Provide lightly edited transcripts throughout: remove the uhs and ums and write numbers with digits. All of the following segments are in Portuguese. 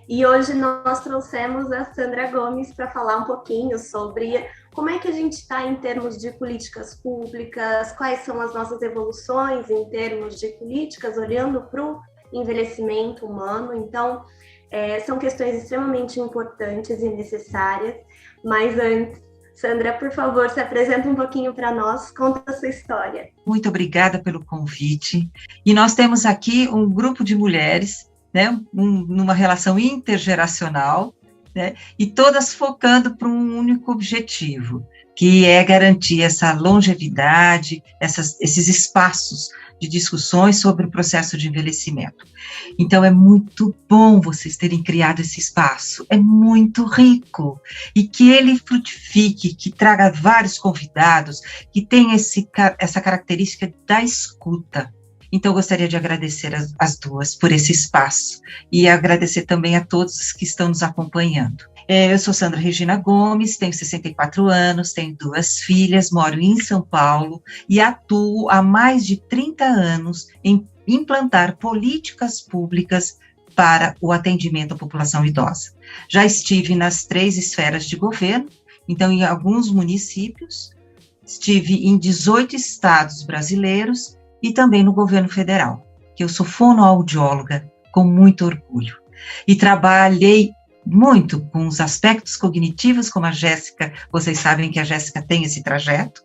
E hoje nós trouxemos a Sandra Gomes para falar um pouquinho sobre como é que a gente está em termos de políticas públicas, quais são as nossas evoluções em termos de políticas, olhando para o envelhecimento humano. Então, são questões extremamente importantes e necessárias, mas antes, Sandra, por favor, se apresenta um pouquinho para nós, conta a sua história. Muito obrigada pelo convite. E nós temos aqui um grupo de mulheres, né, numa relação intergeracional, né, e todas focando para um único objetivo, que é garantir essa longevidade, esses espaços de discussões sobre o processo de envelhecimento. Então, é muito bom vocês terem criado esse espaço, é muito rico, e que ele frutifique, que traga vários convidados, que tenha essa característica da escuta. Então, eu gostaria de agradecer as duas por esse espaço, e agradecer também a todos que estão nos acompanhando. Eu sou Sandra Regina Gomes, tenho 64 anos, tenho 2 filhas, moro em São Paulo e atuo há mais de 30 anos em implantar políticas públicas para o atendimento à população idosa. Já estive nas 3 esferas de governo, então em alguns municípios, estive em 18 estados brasileiros e também no governo federal, que eu sou fonoaudióloga com muito orgulho. E trabalhei muito com os aspectos cognitivos, como a Jéssica, vocês sabem que a Jéssica tem esse trajeto.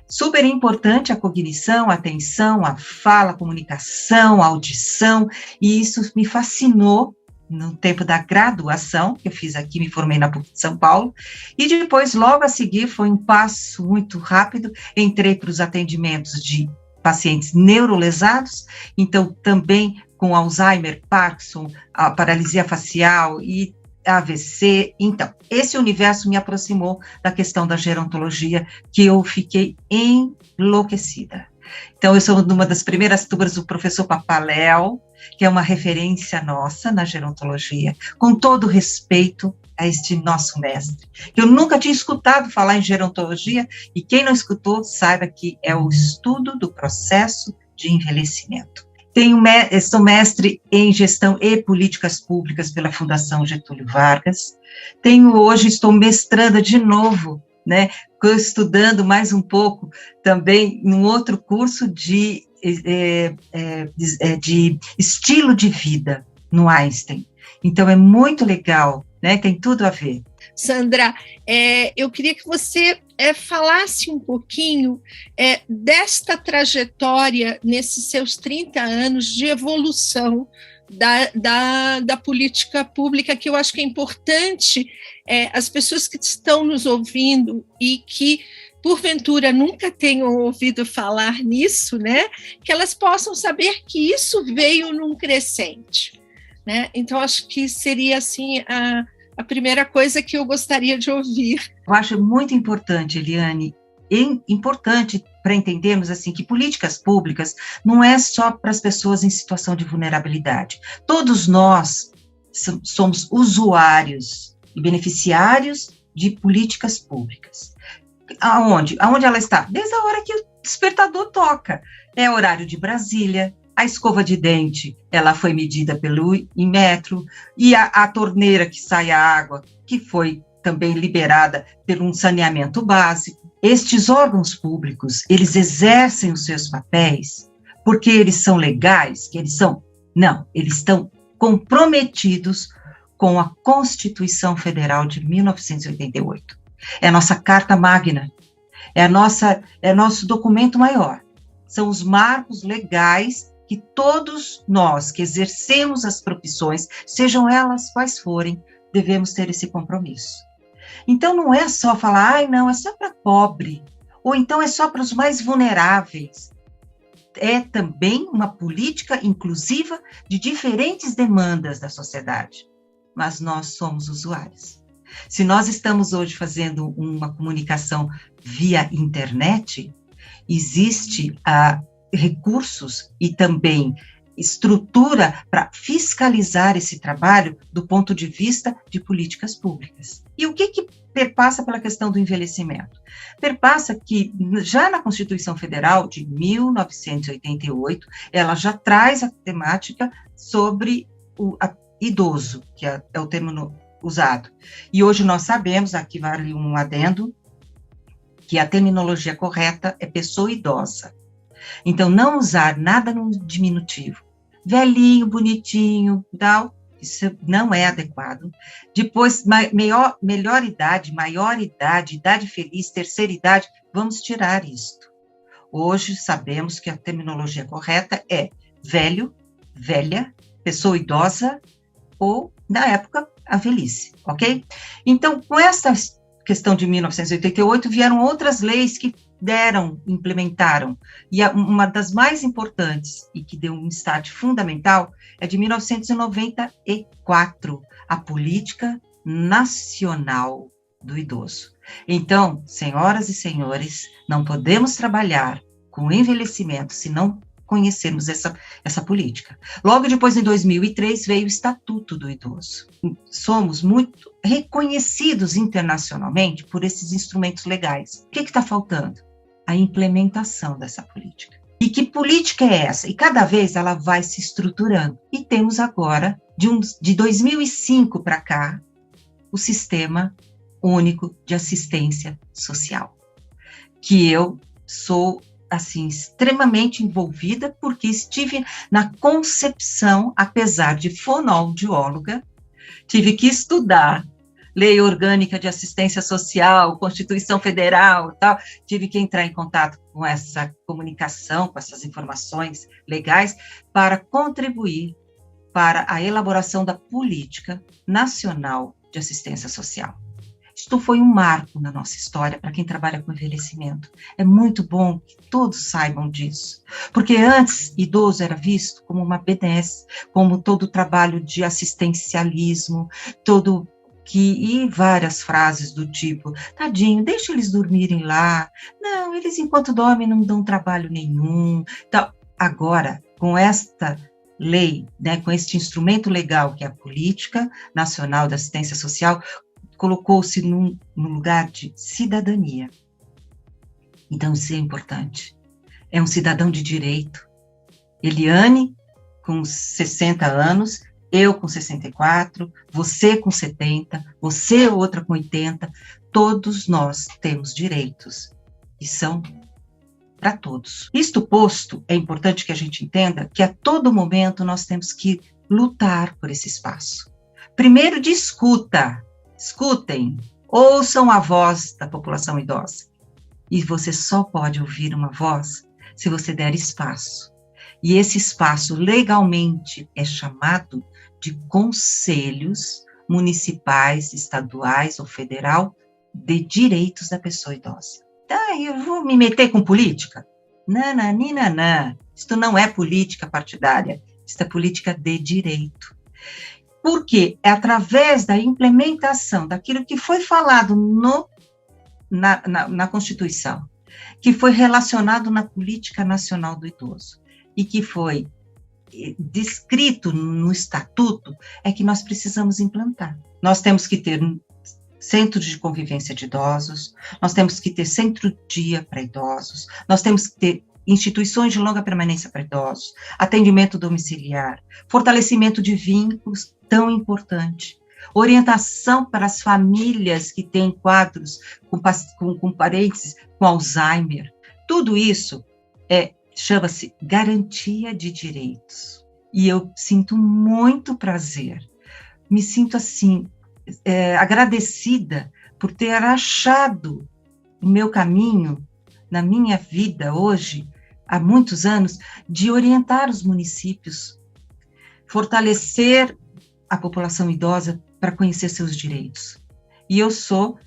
Super importante a cognição, a atenção, a fala, a comunicação, a audição, e isso me fascinou no tempo da graduação, que eu fiz aqui, me formei na PUC de São Paulo, e depois, logo a seguir, foi um passo muito rápido, entrei para os atendimentos de pacientes neurolesados, então também com Alzheimer, Parkinson, a paralisia facial e AVC. Então, esse universo me aproximou da questão da gerontologia, que eu fiquei enlouquecida. Então, eu sou uma das primeiras turmas do professor Papaléu, que é uma referência nossa na gerontologia, com todo respeito a este nosso mestre, que eu nunca tinha escutado falar em gerontologia, e quem não escutou, saiba que é o estudo do processo de envelhecimento. Sou mestre em gestão e políticas públicas pela Fundação Getúlio Vargas. Estou mestranda de novo, né, estudando mais um pouco também num outro curso de estilo de vida no Einstein. Então, é muito legal, né, tem tudo a ver. Sandra, eu queria que você falasse um pouquinho desta trajetória nesses seus 30 anos de evolução da política pública, que eu acho que é importante as pessoas que estão nos ouvindo e que, porventura, nunca tenham ouvido falar nisso, né, que elas possam saber que isso veio num crescente, né? Então, acho que seria assim a primeira coisa que eu gostaria de ouvir. Eu acho muito importante, Eliane, importante para entendermos assim que políticas públicas não é só para as pessoas em situação de vulnerabilidade. Todos nós somos usuários e beneficiários de políticas públicas. Aonde? Aonde ela está? Desde a hora que o despertador toca. É horário de Brasília. A escova de dente, ela foi medida pelo Inmetro, e a torneira que sai a água, que foi também liberada por um saneamento básico. Estes órgãos públicos, eles exercem os seus papéis porque eles são legais, que eles são... Não, eles estão comprometidos com a Constituição Federal de 1988. É a nossa Carta Magna, é nosso documento maior. São os marcos legais que todos nós que exercemos as profissões, sejam elas quais forem, devemos ter esse compromisso. Então, não é só falar, não, é só para pobre, ou então é só para os mais vulneráveis. É também uma política inclusiva de diferentes demandas da sociedade, mas nós somos usuários. Se nós estamos hoje fazendo uma comunicação via internet, existe recursos e também estrutura para fiscalizar esse trabalho do ponto de vista de políticas públicas. E o que perpassa pela questão do envelhecimento? Perpassa que, já na Constituição Federal de 1988, ela já traz a temática sobre idoso, que é o termo usado. E hoje nós sabemos, aqui vale um adendo, que a terminologia correta é pessoa idosa. Então, não usar nada no diminutivo. Velhinho, bonitinho, tal, isso não é adequado. Depois, melhor idade, maior idade, idade feliz, terceira idade, vamos tirar isto. Hoje sabemos que a terminologia correta é velho, velha, pessoa idosa ou, na época, a velhice, ok? Então, com essa questão de 1988, vieram outras leis que implementaram, e uma das mais importantes, e que deu um start fundamental, é de 1994, a Política Nacional do Idoso. Então, senhoras e senhores, não podemos trabalhar com o envelhecimento se não conhecermos essa política. Logo depois, em 2003, veio o Estatuto do Idoso. Somos muito reconhecidos internacionalmente por esses instrumentos legais. O que está faltando? A implementação dessa política. E que política é essa? E cada vez ela vai se estruturando. E temos agora, de 2005 para cá, o Sistema Único de Assistência Social, que eu sou, assim, extremamente envolvida, porque estive na concepção, apesar de fonoaudióloga, tive que estudar Lei Orgânica de Assistência Social, Constituição Federal e tal, tive que entrar em contato com essa comunicação, com essas informações legais, para contribuir para a elaboração da Política Nacional de Assistência Social. Isto foi um marco na nossa história para quem trabalha com envelhecimento. É muito bom que todos saibam disso, porque antes idoso era visto como uma benesse, como todo trabalho de assistencialismo, e várias frases do tipo, tadinho, deixa eles dormirem lá, não, eles enquanto dormem não dão trabalho nenhum. Então, agora, com esta lei, né, com este instrumento legal que é a Política Nacional de Assistência Social, colocou-se num lugar de cidadania. Então, isso é importante. É um cidadão de direito. Eliane, com 60 anos, eu com 64, você com 70, você outra com 80, todos nós temos direitos, e são para todos. Isto posto, é importante que a gente entenda que a todo momento nós temos que lutar por esse espaço. Primeiro de escuta, escutem, ouçam a voz da população idosa, e você só pode ouvir uma voz se você der espaço. E esse espaço legalmente é chamado de conselhos municipais, estaduais ou federal de direitos da pessoa idosa. Eu vou me meter com política? Nananina, isto não é política partidária, isto é política de direito. Porque é através da implementação daquilo que foi falado na Constituição, que foi relacionado na Política Nacional do Idoso, e que foi descrito no Estatuto, é que nós precisamos implantar. Nós temos que ter centros de convivência de idosos, nós temos que ter centro-dia para idosos, nós temos que ter instituições de longa permanência para idosos, atendimento domiciliar, fortalecimento de vínculos, tão importante, orientação para as famílias que têm quadros com parentes com Alzheimer. Tudo isso chama-se garantia de direitos. E eu sinto muito prazer, me sinto assim, agradecida por ter achado o meu caminho na minha vida hoje, há muitos anos, de orientar os municípios, fortalecer a população idosa para conhecer seus direitos. E eu sou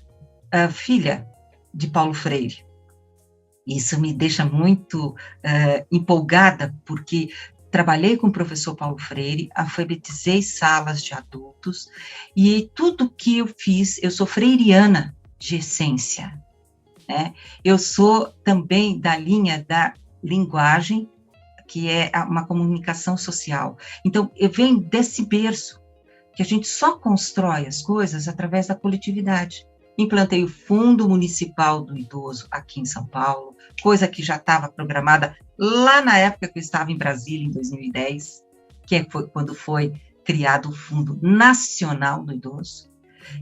filha de Paulo Freire. Isso me deixa muito empolgada, porque trabalhei com o professor Paulo Freire, alfabetizei salas de adultos, e tudo que eu fiz, eu sou freiriana de essência, né? Eu sou também da linha da linguagem, que é uma comunicação social. Então, eu venho desse berço, que a gente só constrói as coisas através da coletividade. Implantei o Fundo Municipal do Idoso aqui em São Paulo, coisa que já estava programada lá na época que eu estava em Brasília, em 2010, que foi quando foi criado o Fundo Nacional do Idoso.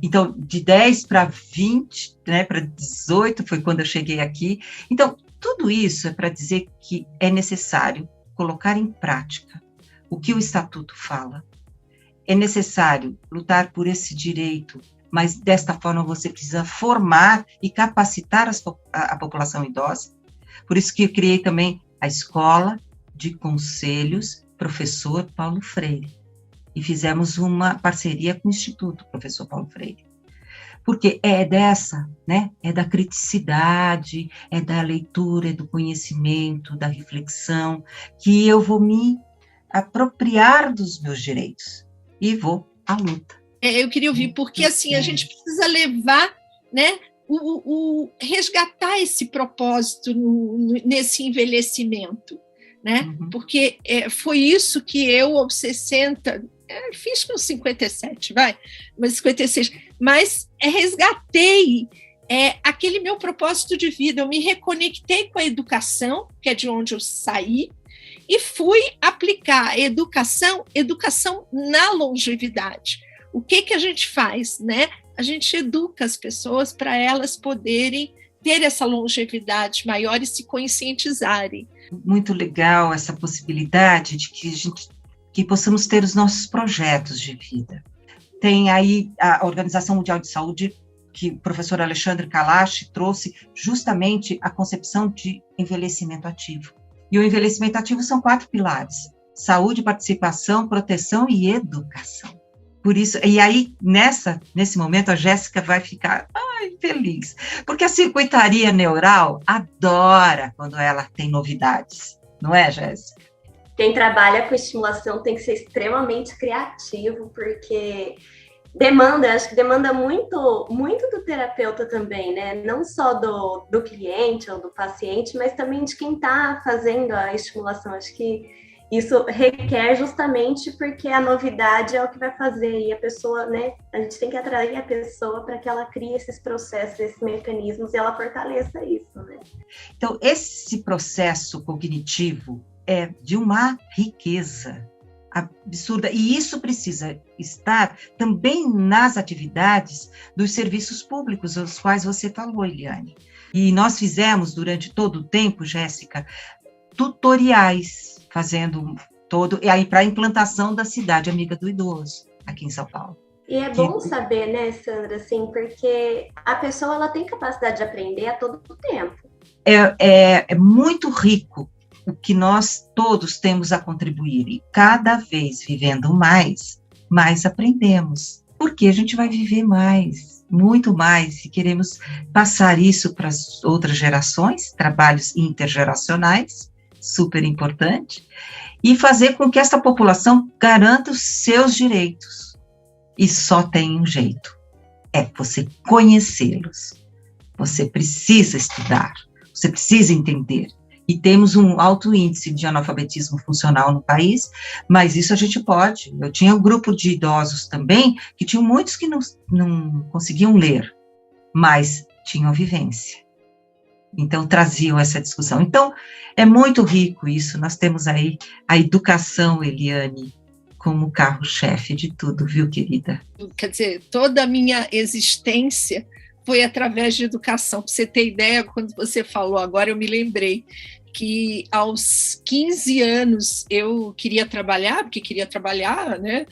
Então, de 10 para 20, né, para 18 foi quando eu cheguei aqui. Então, tudo isso é para dizer que é necessário colocar em prática o que o Estatuto fala. É necessário lutar por esse direito, mas desta forma você precisa formar e capacitar a população idosa. Por isso que eu criei também a Escola de Conselhos Professor Paulo Freire. E fizemos uma parceria com o Instituto Professor Paulo Freire. Porque é dessa, né? É da criticidade, é da leitura, é do conhecimento, da reflexão, que eu vou me apropriar dos meus direitos e vou à luta. Eu queria ouvir, porque assim, a gente precisa levar, né, resgatar esse propósito nesse envelhecimento, né? Porque foi isso que eu, aos 60, fiz com 57, mas 56, mas resgatei aquele meu propósito de vida, eu me reconectei com a educação, que é de onde eu saí, e fui aplicar a educação na longevidade. O que a gente faz, né? A gente educa as pessoas para elas poderem ter essa longevidade maior e se conscientizarem. Muito legal essa possibilidade de que possamos ter os nossos projetos de vida. Tem aí a Organização Mundial de Saúde, que o professor Alexandre Kalash trouxe justamente a concepção de envelhecimento ativo. E o envelhecimento ativo são 4 pilares: saúde, participação, proteção e educação. Por isso, e aí, nesse momento, a Jéssica vai ficar feliz, porque a circuitaria neural adora quando ela tem novidades, não é, Jéssica? Quem trabalha com estimulação tem que ser extremamente criativo, porque acho que demanda muito, muito do terapeuta também, né? Não só do cliente ou do paciente, mas também de quem está fazendo a estimulação. Acho que isso requer justamente porque a novidade é o que vai fazer, e a pessoa, né? A gente tem que atrair a pessoa para que ela crie esses processos, esses mecanismos, e ela fortaleça isso, né? Então, esse processo cognitivo é de uma riqueza absurda, e isso precisa estar também nas atividades dos serviços públicos, os quais você falou, Eliane. E nós fizemos, durante todo o tempo, Jéssica, tutoriais, fazendo e aí para a implantação da Cidade Amiga do Idoso, aqui em São Paulo. E é bom saber, né, Sandra, assim, porque a pessoa ela tem capacidade de aprender a todo tempo. É muito rico o que nós todos temos a contribuir, e cada vez vivendo mais aprendemos, porque a gente vai viver mais, muito mais, e queremos passar isso para as outras gerações, trabalhos intergeracionais, super importante, e fazer com que essa população garanta os seus direitos. E só tem um jeito, é você conhecê-los. Você precisa estudar, você precisa entender. E temos um alto índice de analfabetismo funcional no país, mas isso a gente pode. Eu tinha um grupo de idosos também, que tinham muitos que não conseguiam ler, mas tinham vivência. Então, traziam essa discussão. Então, é muito rico isso. Nós temos aí a educação, Eliane, como carro-chefe de tudo, viu, querida? Quer dizer, toda a minha existência foi através de educação. Para você ter ideia, quando você falou agora, eu me lembrei que aos 15 anos eu queria trabalhar, né?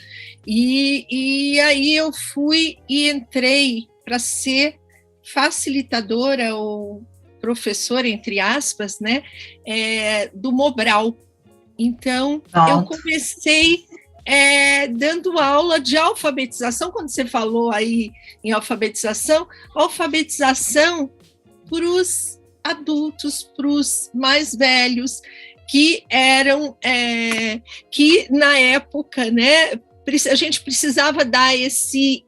E aí eu fui e entrei para ser facilitadora ou professora, entre aspas, né, do Mobral. Então, eu comecei dando aula de alfabetização. Quando você falou aí em alfabetização para os adultos, para os mais velhos, que eram, que na época, né, a gente precisava dar esse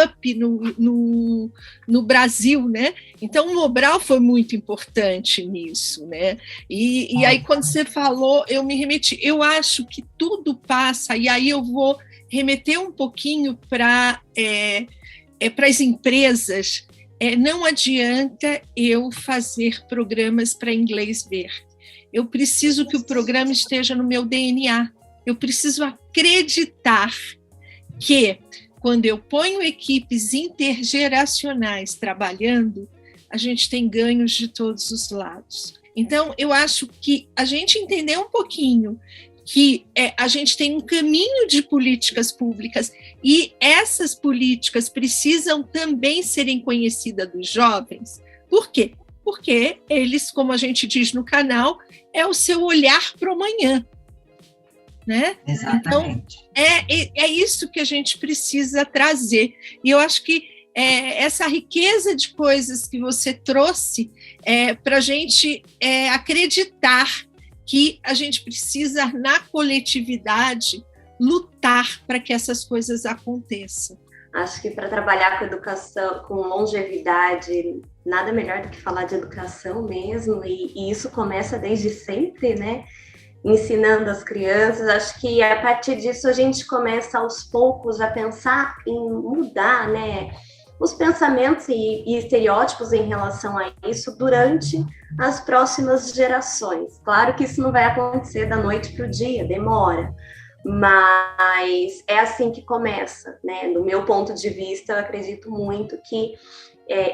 up no Brasil, né? Então, o Mobral foi muito importante nisso, né? E aí, quando você falou, eu me remeti. Eu acho que tudo passa, e aí eu vou remeter um pouquinho para as empresas. Não adianta eu fazer programas para inglês ver. Eu preciso que o programa esteja no meu DNA. eu preciso acreditar que, quando eu ponho equipes intergeracionais trabalhando, a gente tem ganhos de todos os lados. Então, eu acho que a gente entender um pouquinho que a gente tem um caminho de políticas públicas e essas políticas precisam também serem conhecidas dos jovens. Por quê? Porque eles, como a gente diz no canal, é o seu olhar para o amanhã. Né? Exatamente. Então, é isso que a gente precisa trazer. E eu acho que essa riqueza de coisas que você trouxe para a gente acreditar que a gente precisa, na coletividade, lutar para que essas coisas aconteçam. Acho que para trabalhar com educação, com longevidade, nada melhor do que falar de educação mesmo, e isso começa desde sempre, né? Ensinando as crianças. Acho que a partir disso a gente começa aos poucos a pensar em mudar, né, os pensamentos e estereótipos em relação a isso durante as próximas gerações. Claro que isso não vai acontecer da noite para o dia, demora, mas é assim que começa, né? Do meu ponto de vista, eu acredito muito que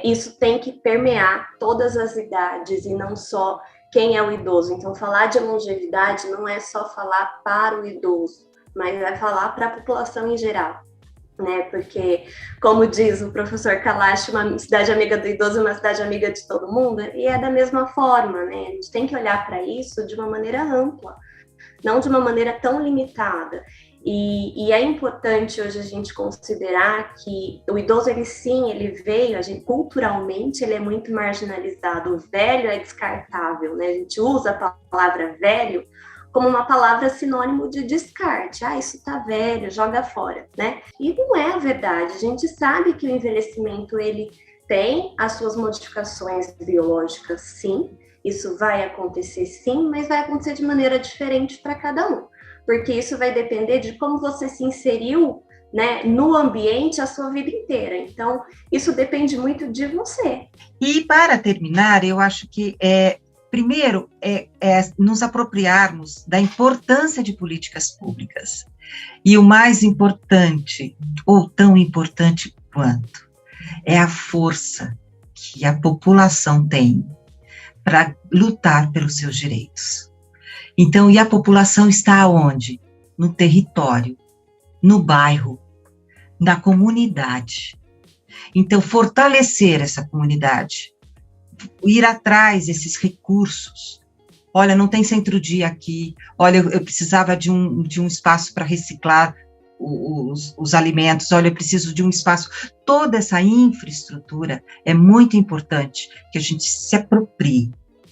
isso tem que permear todas as idades e não só quem é o idoso. Então, falar de longevidade não é só falar para o idoso, mas é falar para a população em geral, né? Porque, como diz o professor Kalash, uma cidade amiga do idoso é uma cidade amiga de todo mundo, e é da mesma forma, né? A gente tem que olhar para isso de uma maneira ampla, não de uma maneira tão limitada. E é importante hoje a gente considerar que o idoso, ele veio, culturalmente, ele é muito marginalizado. O velho é descartável, né? A gente usa a palavra velho como uma palavra sinônimo de descarte. Isso tá velho, joga fora, né? E não é a verdade. A gente sabe que o envelhecimento, ele tem as suas modificações biológicas, sim. Isso vai acontecer, sim, mas vai acontecer de maneira diferente para cada um. Porque isso vai depender de como você se inseriu, né, no ambiente a sua vida inteira. Então, isso depende muito de você. E, para terminar, eu acho que, primeiro, nos apropriarmos da importância de políticas públicas. E o mais importante, ou tão importante quanto, é a força que a população tem para lutar pelos seus direitos. Então, e a população está onde? No território, no bairro, na comunidade. Então, fortalecer essa comunidade, ir atrás desses recursos. Olha, não tem centro-dia aqui. Olha, eu precisava de um espaço para reciclar os alimentos. Olha, eu preciso de um espaço. Toda essa infraestrutura é muito importante que a gente se aproprie.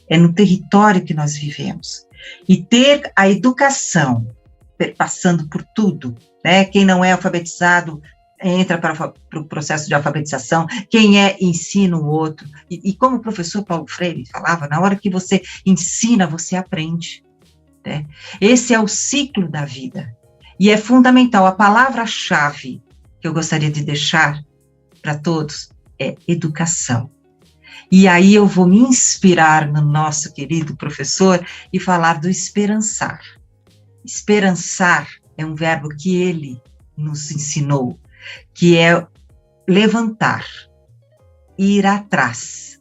É no território que nós vivemos. E ter a educação passando por tudo, né? Quem não é alfabetizado entra para o processo de alfabetização, quem ensina o outro. E como o professor Paulo Freire falava, na hora que você ensina, você aprende. Né? Esse é o ciclo da vida. E é fundamental. A palavra-chave que eu gostaria de deixar para todos é educação. E aí eu vou me inspirar no nosso querido professor e falar do esperançar. Esperançar é um verbo que ele nos ensinou, que é levantar, ir atrás,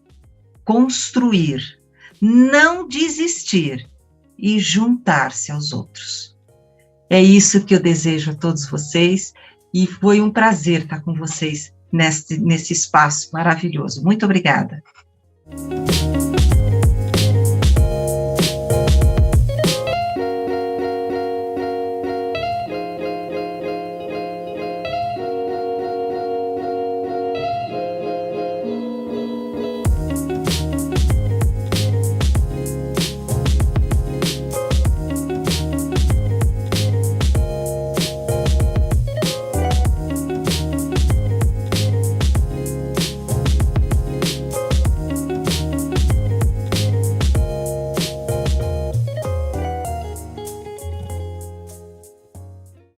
construir, não desistir e juntar-se aos outros. É isso que eu desejo a todos vocês e foi um prazer estar com vocês nesse espaço maravilhoso. Muito obrigada.